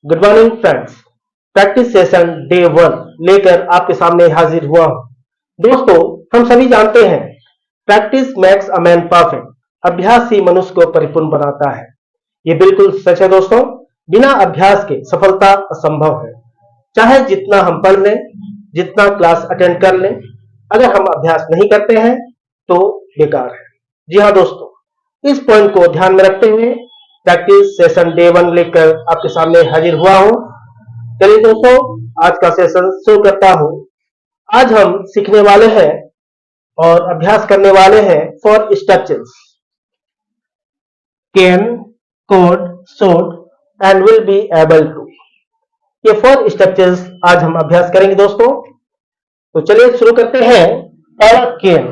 Good morning friends. Practice session day 1 लेकर आपके सामने हाजिर हुआ हूं। दोस्तों, हम सभी जानते हैं practice makes a man perfect. अभ्यास ही मनुष्य को परिपूर्ण बनाता है। ये बिल्कुल सच है दोस्तों। बिना अभ्यास के सफलता असंभव है। चाहे जितना हम पढ़ लें, जितना क्लास अटेंड कर लें, अगर हम अभ्यास नहीं करते हैं तो बेकार है। जी हाँ दोस्तों, इस पॉइंट को ध्यान में रखते हुए प्रैक्टिस सेशन डे 1 लेकर आपके सामने हाजिर हुआ हूं। चलिए दोस्तों, आज का सेशन शुरू करता हूं। आज हम सीखने वाले हैं और अभ्यास करने वाले हैं four structures can, could, should and will be able to. ये फॉर स्ट्रक्चर्स आज हम अभ्यास करेंगे दोस्तों। तो चलिए शुरू करते हैं। और कैन,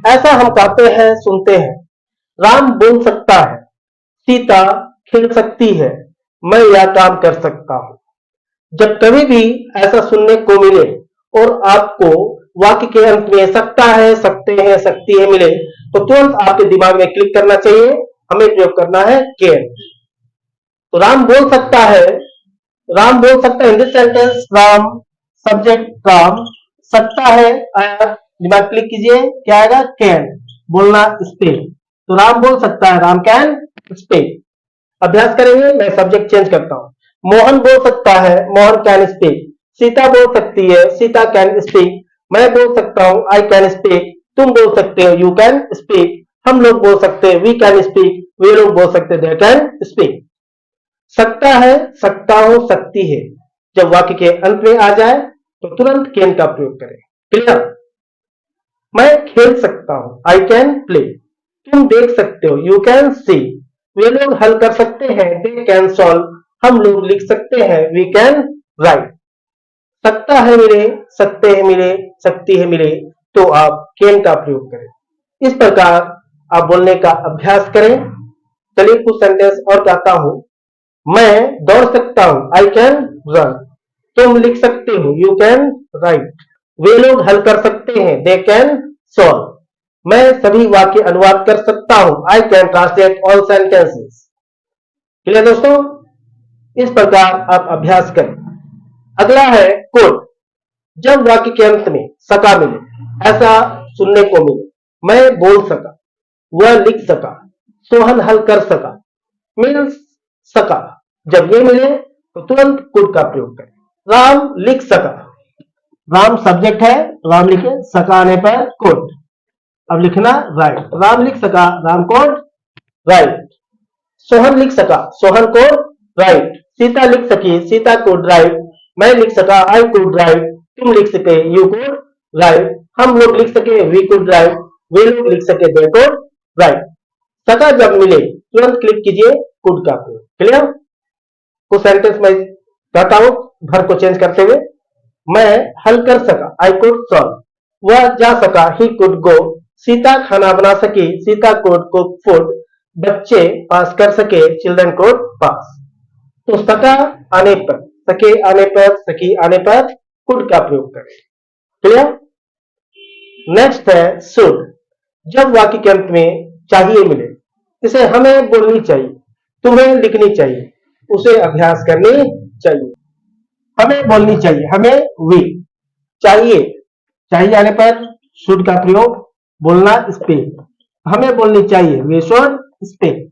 ऐसा हम कहते हैं, सुनते हैं। राम बोल सकता है, सीता खेल सकती है, मैं यह काम कर सकता हूं। जब कभी भी ऐसा सुनने को मिले और आपको वाक्य के अंत में सकता है, सकते हैं, सकती है मिले, तो तुरंत आपके दिमाग में क्लिक करना चाहिए। हमें प्रयोग करना है कैन। तो राम बोल सकता है, राम बोल सकता है। In this sentence Ram subject Ram, सकता है आया, दिमाग क्लिक कीजिए, क्या आएगा? कैन, बोलना स्पीक। तो राम बोल सकता है, राम कैन स्पीक। अभ्यास करेंगे। मैं सब्जेक्ट चेंज करता हूं। मोहन बोल सकता है, मोहन कैन स्पीक। सीता बोल सकती है, सीता कैन स्पीक। मैं बोल सकता हूं, आई कैन स्पीक। तुम बोल सकते हो, यू कैन स्पीक। हम लोग बोल सकते हैं, वी कैन स्पीक। वे लोग बोल सकते हैं, दे कैन स्पीक। सकता है, सकता हूं, सकती है, जब वाक्य के अंत में आ जाए तो तुरंत कैन का प्रयोग करें। क्लियर? मैं खेल सकता हूं, आई कैन प्ले। तुम देख सकते हो, यू कैन सी। वे लोग हल कर सकते हैं, दे कैन सॉल्व। हम लोग लिख सकते हैं, वी कैन राइट। सकता है मिले, सकते हैं मिले, सकती है मिले, तो आप कैन का प्रयोग करें। इस प्रकार आप बोलने का अभ्यास करें। चलिए कुछ सेंटेंस और कहता हूं। मैं दौड़ सकता हूं, आई कैन रन। तुम लिख सकते हो, यू कैन राइट। वे लोग हल कर सकते हैं, दे कैन सॉल्व। मैं सभी वाक्य अनुवाद कर सकता हूं, I can translate all sentences. Clear दोस्तों? इस प्रकार आप अभ्यास करें। अगला है कोड। जब वाक्य के अंत में सका मिले, ऐसा सुनने को मिले, मैं बोल सका, वह लिख सका, सोहन हल कर सका, मिल सका, जब ये मिले तो तुरंत कुड का प्रयोग करें। राम लिख सका, राम सब्जेक्ट है, राम लिखे, सका आने पर कुड। अब लिखना राइट। राम लिख सका, राम कोड राइट। सोहन लिख सका, सोहन कोड राइट। सीता लिख सकी, सीता कोड राइट। मैं लिख सका, आई कुड राइट। तुम लिख सके, यू कुड राइट। हम लोग लिख सके, वी कुड राइट। वे लोग लिख सके, दे कुड राइट। सका जब मिले तुरंत क्लिक कीजिए कुड का प्रयोग। क्लियर? कुछ सेंटेंस में कहता हूं भर को चेंज करते हुए। मैं हल कर सका, आई कुड सॉल्व। वह जा सका, ही कुड गो। सीता खाना बना सकी, सीता कुड कुक फूड। बच्चे पास कर सके, चिल्ड्रन कुड पास। तो सका आने पर, सके आने पर, सकी आने पर कुड का प्रयोग करें। क्लियर? नेक्स्ट है शुड। जब वाक्य के अंत में चाहिए मिले, इसे हमें बोलनी चाहिए, तुम्हें लिखनी चाहिए, उसे अभ्यास करनी चाहिए। हमें बोलनी चाहिए, हमें वी। चाहिए, चाहिए आने पर शुड का प्रयोग, बोलना स्पीक। हमें बोलनी चाहिए, वी शुड स्पीक।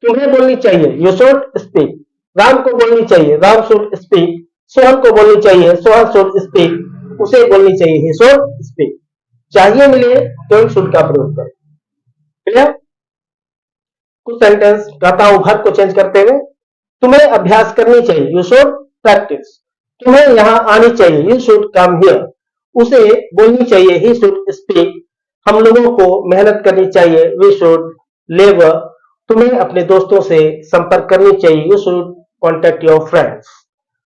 तुम्हें बोलनी चाहिए, यू शुड स्पीक। राम को बोलनी चाहिए, राम शुड स्पीक। सोहन को बोलनी चाहिए, सोहन शुड स्पीक। उसे बोलनी चाहिए, ही शुड स्पीक। चाहिए मिले तो शुड का प्रयोग करें। क्लियर? कुछ सेंटेंस कहता हूं भर को चेंज करते हुए। तुम्हें अभ्यास करनी चाहिए, यू शुड प्रैक्टिस। तुम्हें यहां आनी चाहिए, यू शुड कम हियर। उसे बोलनी चाहिए, ही शुड स्पीक। हम लोगों को मेहनत करनी चाहिए, वी शुड लेबर। तुम्हें अपने दोस्तों से संपर्क करनी चाहिए, you should contact your friends.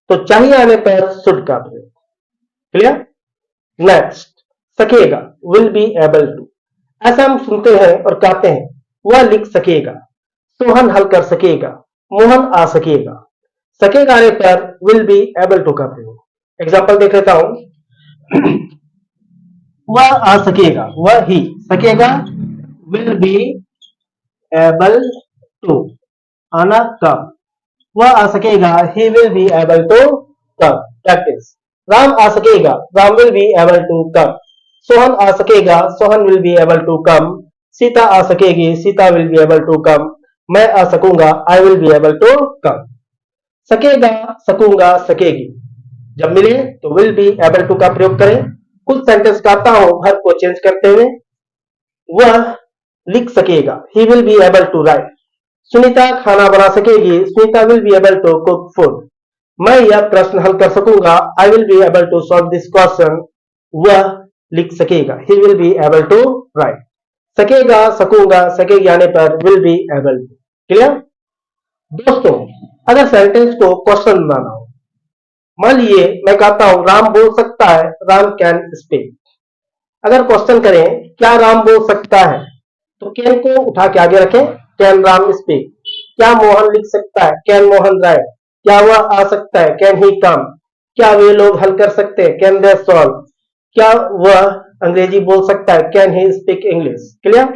तो चाहिए आने पर शुड का प्रयोग। क्लियर? नेक्स्ट, सकेगा, विल बी एबल टू। ऐसा हम सुनते हैं और कहते हैं, वह लिख सकेगा, सोहन हल कर सकेगा, मोहन आ सकेगा। सकेगा आने पर विल बी एबल टू का प्रयोग। एग्जाम्पल देख लेता हूं। वह आ सकेगा, वह ही सकेगा, विल बी एबल टू, आना कब, वह आ सकेगा, he will be able to come. Practice. Ram आ सकेगा, Ram will be able to come. Sohan आ सकेगा, Sohan will be able to come. Sita आ सकेगी, Sita will be able to come. मैं आ सकूंगा, I will be able to come. सकेगा, सकूंगा, सकेगी जब मिले तो will be able to का प्रयोग करें। कुछ सेंटेंस करता हूं वर्ब को चेंज करते हुए। वह लिख सकेगा, he will be able to write. Sunita खाना बना सकेगी, Sunita will be able to cook food. मैं यह प्रश्न हल कर सकूंगा, I will be able to solve this question. वह लिख सकेगा, he will be able to write. सकेगा, सकूंगा, सकेगी आने पर will be able to. Clear दोस्तों? अगर सेंटेंस को क्वेश्चन बनाना हो, मान लीजिए मैं कहता हूं राम बोल सकता है, राम कैन स्पीक। अगर क्वेश्चन करें क्या राम बोल सकता है, तो कैन को उठा के आगे रखें, कैन राम स्पीक। क्या मोहन लिख सकता है, कैन मोहन राइट। क्या वह आ सकता है, कैन ही कम। क्या वे लोग हल कर सकते हैं, कैन दे सॉल्व। क्या वह अंग्रेजी बोल सकता है, can he speak English. Clear?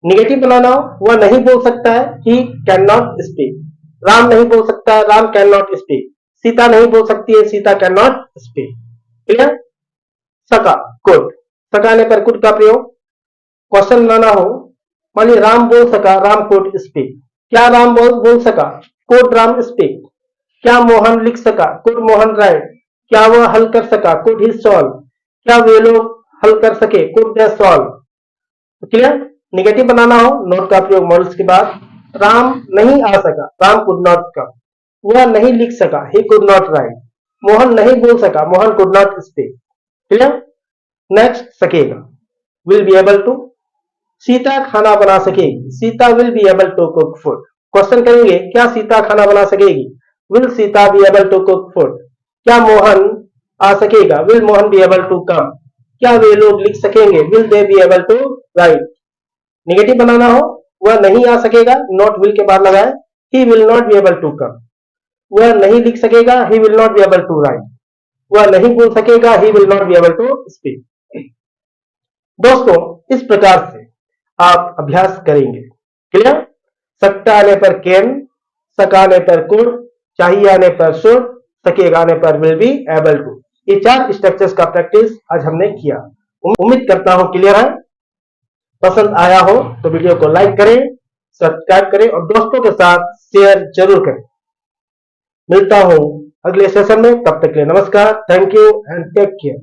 Negative बनाना हो, वह नहीं बोल सकता है, he can not speak. Ram नहीं बोल सकता है, Ram can not speak. Sita नहीं बोल सकती है, Sita can not speak. Clear? सका, कुड। सकाने पर कुड का प्रयोग। क्वेश्चन बनाना हो, मान लीजिए राम बोल सका, राम कुड स्पीक। क्या राम बोल सका, कुड राम स्पीक। क्या मोहन लिख सका, कुड मोहन राइट। क्या वह हल कर सका, कुड ही सॉल्व। क्या वे लोग हल कर सके, could they solve. Clear? Negative बनाना हो, नोट का प्रयोग मॉडल्स के बाद। राम नहीं आ सका, राम कुड नॉट कम। वह नहीं लिख सका, ही कुड नॉट राइट। मोहन नहीं बोल सका, Mohan could not speak. Clear? Next, सकेगा, will be able to. Sita खाना बना सकेगी, Sita will be able to cook food. Question करेंगे क्या सीता खाना बना सकेगी, will Sita be able to cook food. क्या मोहन आ सकेगा, will Mohan be able to come. क्या वे लोग लिख सकेंगे, will they be able to write. Negative बनाना हो, वह नहीं आ सकेगा, नॉट विल के बाद लगाए, he will not be able to come. वह नहीं लिख सकेगा, he will not be able to write. वह नहीं बोल सकेगा, he will not be able to speak. दोस्तों, इस प्रकार से आप अभ्यास करेंगे। क्लियर? सकता आने पर कैन, सकाने पर कुड, चाहिए आने पर शुड, सकेगा आने पर विल बी एबल टू। ये 4 स्ट्रक्चर्स का प्रैक्टिस आज हमने किया। उम्मीद करता हूं क्लियर है। पसंद आया हो तो वीडियो को लाइक करें, सब्सक्राइब करें और दोस्तों के साथ शेयर जरूर करें। मिलता हूं अगले सेशन में, तब तक के लिए नमस्कार, thank you and take care.